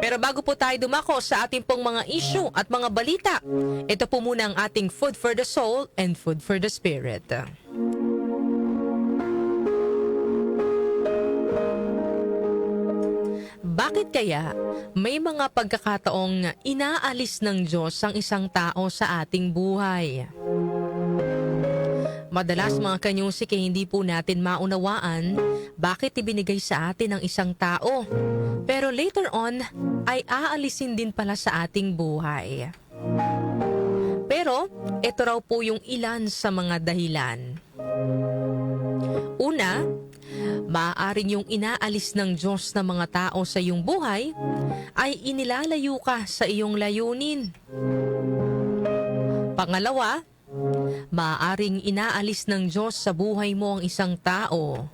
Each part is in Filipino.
Pero bago po tayo dumako sa ating pong mga issue at mga balita, ito po muna ang ating food for the soul and food for the spirit. Bakit kaya may mga pagkakataong inaalis ng Diyos ang isang tao sa ating buhay? Madalas mga kanyusik hindi po natin maunawaan bakit ibinigay sa atin ang isang tao. Pero later on ay aalisin din pala sa ating buhay. Pero ito raw po yung ilan sa mga dahilan. Una, maaaring yung inaalis ng Diyos na mga tao sa iyong buhay ay inilalayo ka sa iyong layunin. Pangalawa, maaaring inaalis ng Diyos sa buhay mo ang isang tao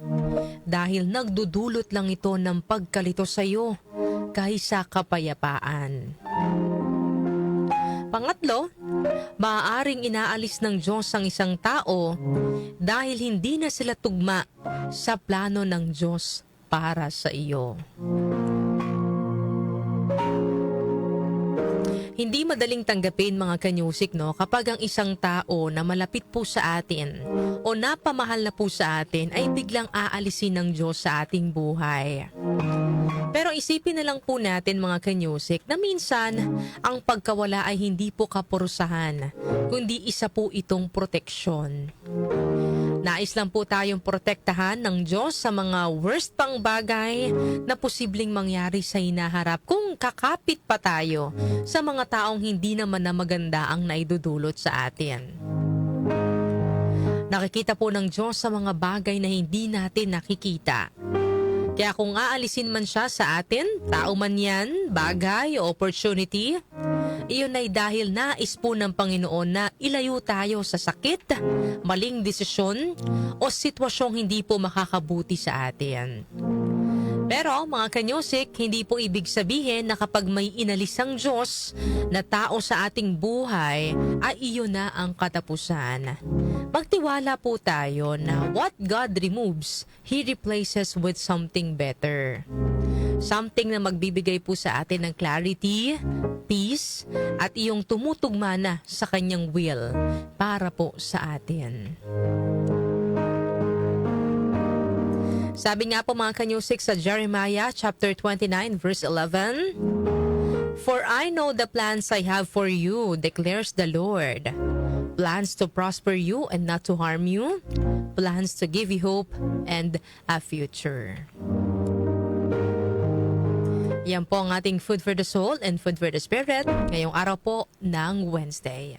dahil nagdudulot lang ito ng pagkalito sa iyo kaysa kapayapaan. Pangatlo, maaaring inaalis ng Diyos ang isang tao dahil hindi na sila tugma sa plano ng Diyos para sa iyo. Hindi madaling tanggapin mga kanyusik kapag ang isang tao na malapit po sa atin o napamahal na po sa atin ay biglang aalisin ng Diyos sa ating buhay. Pero isipin na lang po natin mga kanyusik na minsan ang pagkawala ay hindi po kapurusahan, kundi isa po itong proteksyon. Nais lang po tayong protektahan ng Diyos sa mga worst pang bagay na posibleng mangyari sa hinaharap kung kakapit pa tayo sa mga taong hindi naman na maganda ang naidudulot sa atin. Nakikita po ng Diyos sa mga bagay na hindi natin nakikita. Kaya kung aalisin man siya sa atin, tao man yan, bagay o opportunity, iyon ay dahil nais po ng Panginoon na ilayo tayo sa sakit, maling desisyon o sitwasyong hindi po makakabuti sa atin. Pero mga kanyosik, hindi po ibig sabihin na kapag may inalis ang Diyos na tao sa ating buhay, ay iyon na ang katapusan. Magtiwala po tayo na what God removes, He replaces with something better. Something na magbibigay po sa atin ng clarity, peace, at iyong tumutugma na sa kanyang will para po sa atin. Sabi nga po mga kanyusik sa Jeremiah chapter 29 verse 11, "For I know the plans I have for you, declares the Lord. Plans to prosper you and not to harm you. Plans to give you hope and a future." Yan po ang ating food for the soul and food for the spirit ngayong araw po ng Wednesday.